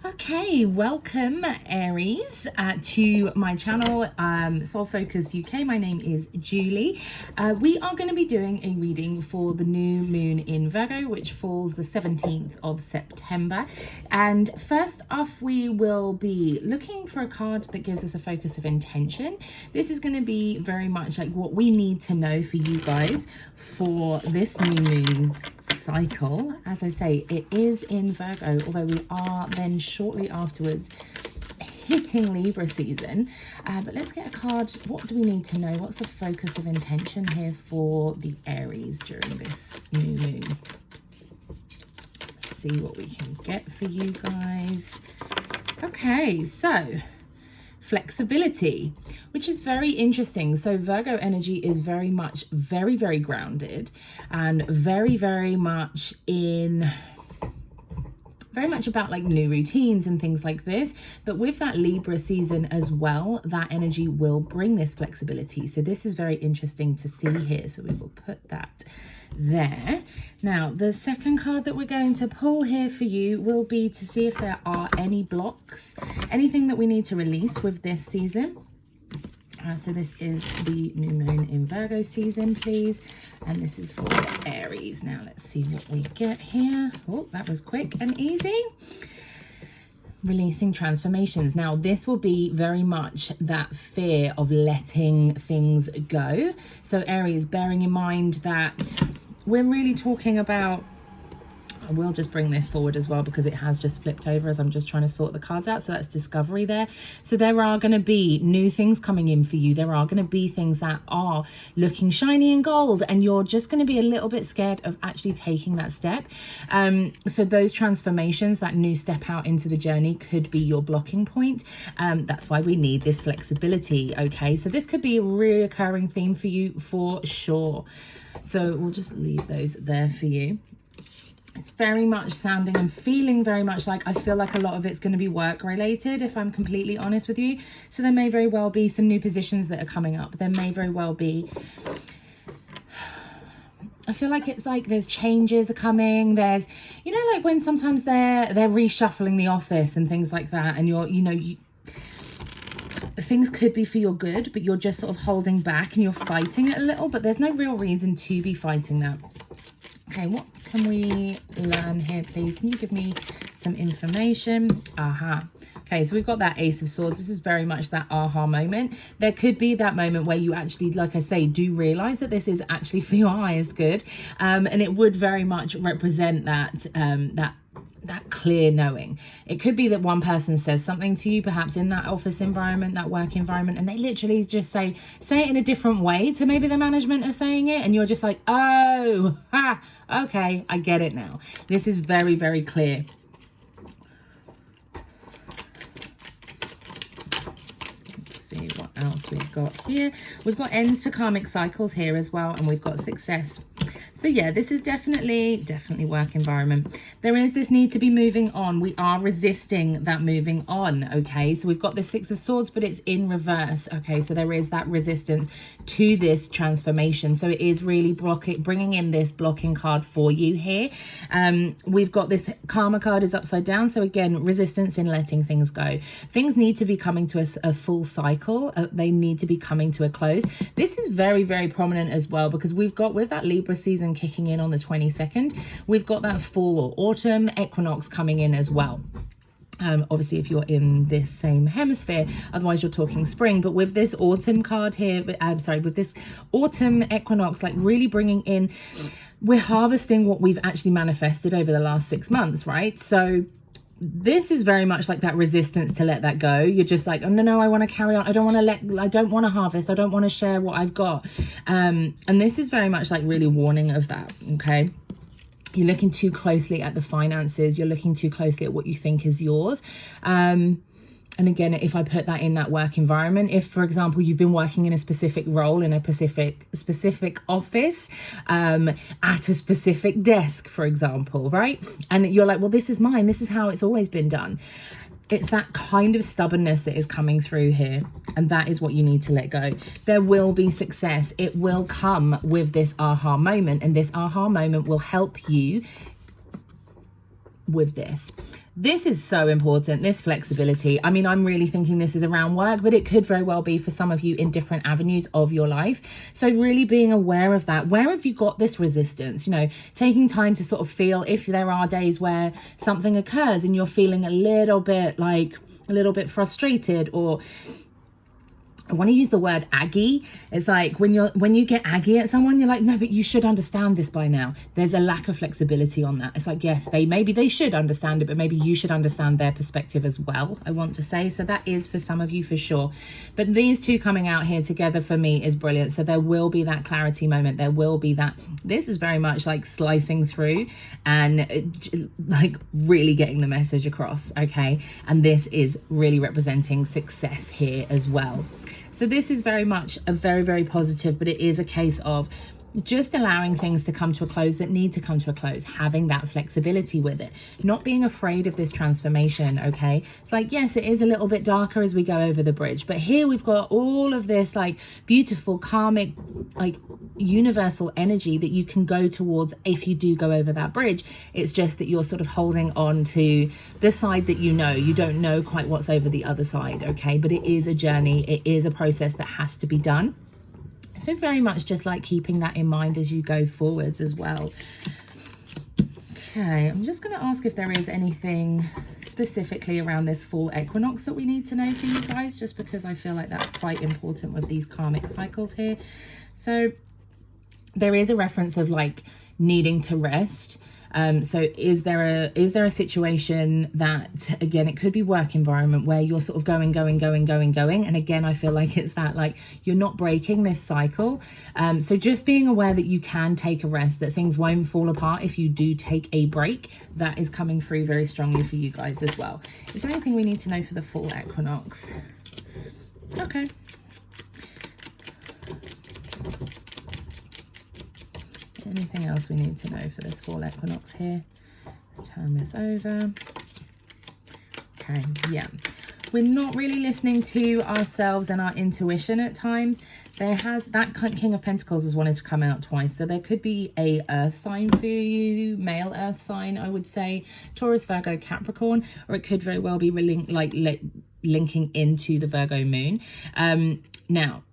Okay, welcome Aries to my channel, Soul Focus UK. My name is Julie. We are going to be doing a reading for the new moon in Virgo, which falls the 17th of September. And first off, we will be looking for a card that gives us a focus of intention. This is going to be very much like what we need to know for you guys for this new moon cycle. As I say, it is in Virgo, although we are then shortly afterwards hitting Libra season. But let's get a card. What do we need to know? What's the focus of intention here for the Aries during this new moon? Let's see what we can get for you guys. Okay, so flexibility, which is very interesting. So Virgo energy is very much very grounded and very much about like new routines and things like this. But with that Libra season as well, that energy will bring this flexibility. So this is very interesting to see here. So we will put that there. Now, the second card that we're going to pull here for you will be to see if there are any blocks, anything that we need to release with this season. So this is the new moon in Virgo season, please. And this is for Aries. Now, let's see what we get here. Oh, that was quick and easy. Releasing transformations. Now, this will be very much that fear of letting things go. So Aries, bearing in mind that we're really talking about, I will just bring this forward as well because it has just flipped over as I'm just trying to sort the cards out. So that's discovery there. So there are going to be new things coming in for you. There are going to be things that are looking shiny and gold, and you're just going to be a little bit scared of actually taking that step. So those transformations, that new step out into the journey, could be your blocking point. That's why we need this flexibility. Okay, so this could be a reoccurring theme for you for sure. So we'll just leave those there for you. It's very much sounding and feeling very much like, I feel like a lot of it's going to be work related, if I'm completely honest with you. So there may very well be some new positions that are coming up. There may very well be, I feel like it's like there's changes are coming. There's, you know, like when sometimes they're reshuffling the office and things like that, and things could be for your good, but you're just sort of holding back and you're fighting it a little, but there's no real reason to be fighting that. Okay, what can we learn here, please? Can you give me some information? Aha. Okay, so we've got that Ace of Swords. This is very much that aha moment. There could be that moment where you actually, like I say, do realize that this is actually for your highest good. And it would very much represent that, that clear knowing. It could be that one person says something to you, perhaps in that office environment, that work environment, and they literally just say it in a different way to maybe the management are saying it, and you're just like, oh, ha, okay, I get it now. This is very clear. Let's see what else we've got here. We've got ends to karmic cycles here as well, and we've got success. So yeah, this is definitely work environment. There is this need to be moving on. We are resisting that moving on, okay? So we've got the Six of Swords, but it's in reverse, okay? So there is that resistance to this transformation. So it is really bringing in this blocking card for you here. We've got this Karma card is upside down. So again, resistance in letting things go. Things need to be coming to a full cycle. They need to be coming to a close. This is very prominent as well, because we've got, with that Libra season kicking in on the 22nd, we've got that fall or autumn equinox coming in as well. Obviously, if you're in this same hemisphere, otherwise you're talking spring. But with this autumn card here, with this autumn equinox, like really bringing in, we're harvesting what we've actually manifested over the last 6 months, right? So this is very much like that resistance to let that go. You're just like, oh no, I want to carry on. I don't want to harvest. I don't want to share what I've got. And this is very much like really warning of that. Okay. You're looking too closely at the finances. You're looking too closely at what you think is yours. And again, if I put that in that work environment, if, for example, you've been working in a specific role in a specific office, at a specific desk, for example, right? And you're like, well, this is mine. This is how it's always been done. It's that kind of stubbornness that is coming through here. And that is what you need to let go. There will be success. It will come with this aha moment. And this aha moment will help you with this. This is so important, this flexibility. I mean, I'm really thinking this is around work, but it could very well be for some of you in different avenues of your life. So really being aware of that. Where have you got this resistance? You know, taking time to sort of feel if there are days where something occurs and you're feeling a little bit frustrated, or I want to use the word aggy. It's like when you get aggy at someone, you're like, no, but you should understand this by now. There's a lack of flexibility on that. It's like, yes, maybe they should understand it, but maybe you should understand their perspective as well, I want to say. So that is for some of you for sure. But these two coming out here together for me is brilliant. So there will be that clarity moment. There will be that. This is very much like slicing through and like really getting the message across, okay? And this is really representing success here as well. So this is very much a very, very positive, but it is a case of just allowing things to come to a close that need to come to a close, having that flexibility with it, not being afraid of this transformation, okay? It's like, yes, it is a little bit darker as we go over the bridge, but here we've got all of this like beautiful, karmic, like universal energy that you can go towards if you do go over that bridge. It's just that you're sort of holding on to the side that you don't know quite what's over the other side, okay? But it is a journey, it is a process that has to be done. So very much just like keeping that in mind as you go forwards as well. Okay, I'm just going to ask if there is anything specifically around this fall equinox that we need to know for you guys, just because I feel like that's quite important with these karmic cycles here. So there is a reference of like needing to rest. So is there a situation that, again, it could be work environment where you're sort of going. And again, I feel like it's that, like, you're not breaking this cycle. So just being aware that you can take a rest, that things won't fall apart if you do take a break. That is coming through very strongly for you guys as well. Is there anything we need to know for the fall equinox? Okay. Anything else we need to know for this fall equinox here? Let's turn this over. Okay, yeah. We're not really listening to ourselves and our intuition at times. There has that King of Pentacles has wanted to come out twice. So there could be a earth sign for you, male earth sign, I would say, Taurus, Virgo, Capricorn, or it could very well be linking into the Virgo moon. Now,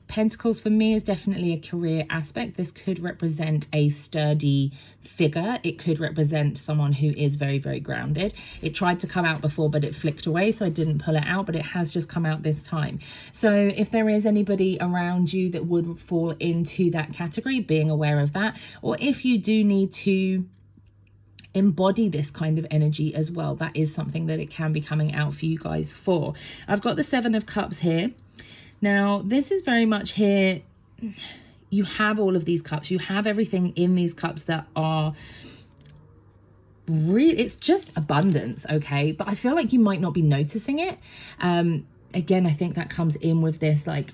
Pentacles for me is definitely a career aspect. This could represent a sturdy figure. It could represent someone who is very, very grounded. It tried to come out before, but it flicked away, so I didn't pull it out, but it has just come out this time. So if there is anybody around you that would fall into that category, being aware of that, or if you do need to embody this kind of energy as well, that is something that it can be coming out for you guys for. I've got the 7 of Cups here. Now, this is very much here, you have all of these cups, you have everything in these cups that are really, it's just abundance, okay? But I feel like you might not be noticing it. Again, I think that comes in with this, like,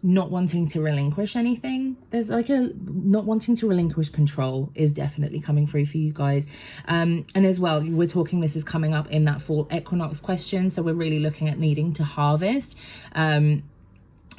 not wanting to relinquish anything. There's like a not wanting to relinquish control is definitely coming through for you guys. And as well, we're talking, this is coming up in that fall equinox question. So we're really looking at needing to harvest. I'm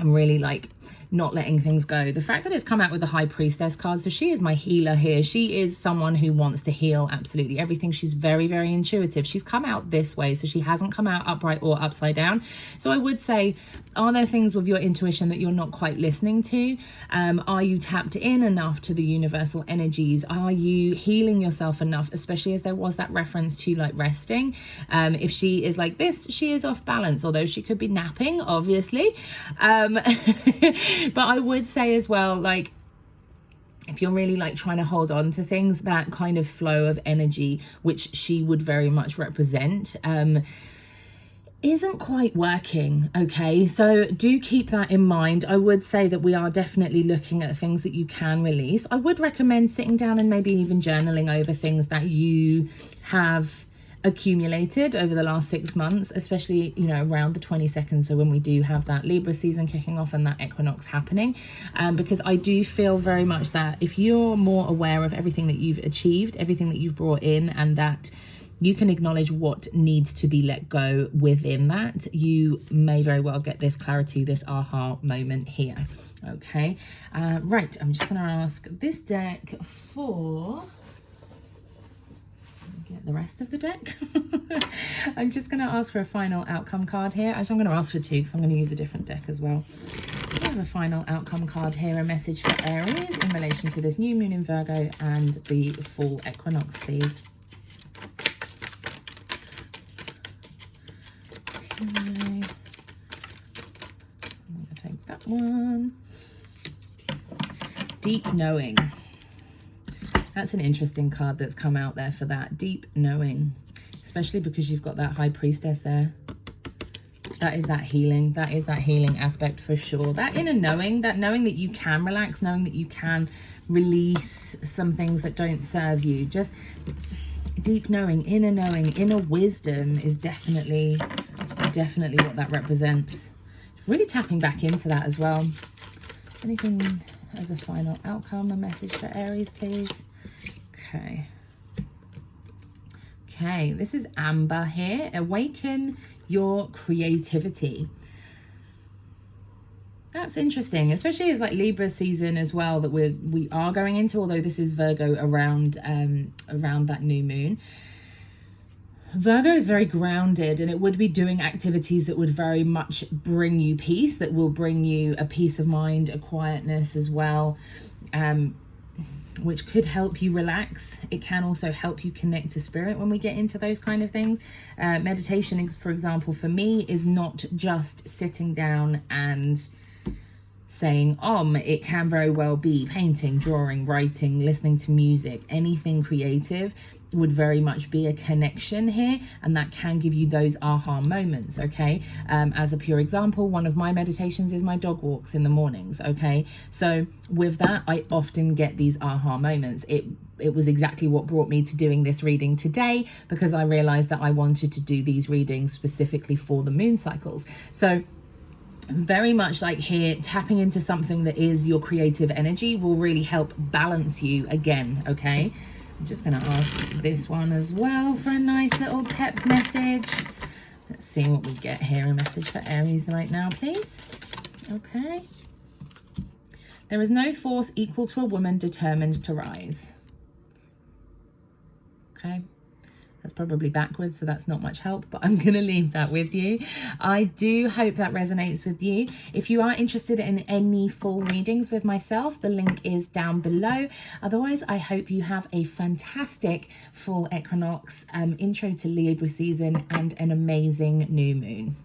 really like not letting things go. The fact that it's come out with the High Priestess card, so she is my healer here. She is someone who wants to heal absolutely everything. She's very, very intuitive. She's come out this way, so she hasn't come out upright or upside down. So I would say, are there things with your intuition that you're not quite listening to? Are you tapped in enough to the universal energies? Are you healing yourself enough, especially as there was that reference to like resting? If she is like this, she is off balance, although she could be napping, obviously. But I would say as well, like, if you're really like trying to hold on to things, that kind of flow of energy, which she would very much represent, isn't quite working, okay? So do keep that in mind. I would say that we are definitely looking at things that you can release. I would recommend sitting down and maybe even journaling over things that you have accumulated over the last 6 months, especially, you know, around the 22nd, so when we do have that Libra season kicking off and that equinox happening, because I do feel very much that if you're more aware of everything that you've achieved, everything that you've brought in, and that you can acknowledge what needs to be let go within that, you may very well get this clarity, this aha moment here. Okay, right, I'm just going to ask this deck for, get the the rest of the deck. I'm just going to ask for a final outcome card here. Actually, I'm going to ask for 2 because I'm going to use a different deck as well. We have a final outcome card here, a message for Aries in relation to this new moon in Virgo and the full equinox, please. Okay. I'm going to take that one. Deep knowing. That's an interesting card that's come out there for that. Deep knowing. Especially because you've got that high priestess there. That is that healing. That is that healing aspect for sure. That inner knowing, that knowing that you can relax, knowing that you can release some things that don't serve you. Just deep knowing, inner wisdom is definitely what that represents. Really tapping back into that as well. Anything as a final outcome, a message for Aries, please. Okay. Okay, this is Amber here. Awaken your creativity. That's interesting, especially as like Libra season as well that we are going into, although this is Virgo around that new moon. Virgo is very grounded, and it would be doing activities that would very much bring you peace, that will bring you a peace of mind, a quietness as well, which could help you relax. It can also help you connect to spirit when we get into those kind of things. Meditation, for example, for me is not just sitting down and saying it can very well be painting, drawing, writing, listening to music. Anything creative would very much be a connection here, and that can give you those aha moments. Okay, as a pure example, one of my meditations is my dog walks in the mornings. Okay, so with that I often get these aha moments. It was exactly what brought me to doing this reading today, because I realized that I wanted to do these readings specifically for the moon cycles. So very much like here, tapping into something that is your creative energy will really help balance you again. Okay, I'm just going to ask this one as well for a nice little pep message. Let's see what we get here. A message for Aries right now, please. Okay. There is no force equal to a woman determined to rise. Okay. That's probably backwards, so that's not much help, but I'm going to leave that with you. I do hope that resonates with you. If you are interested in any full readings with myself, the link is down below. Otherwise, I hope you have a fantastic full equinox, intro to Libra season, and an amazing new moon.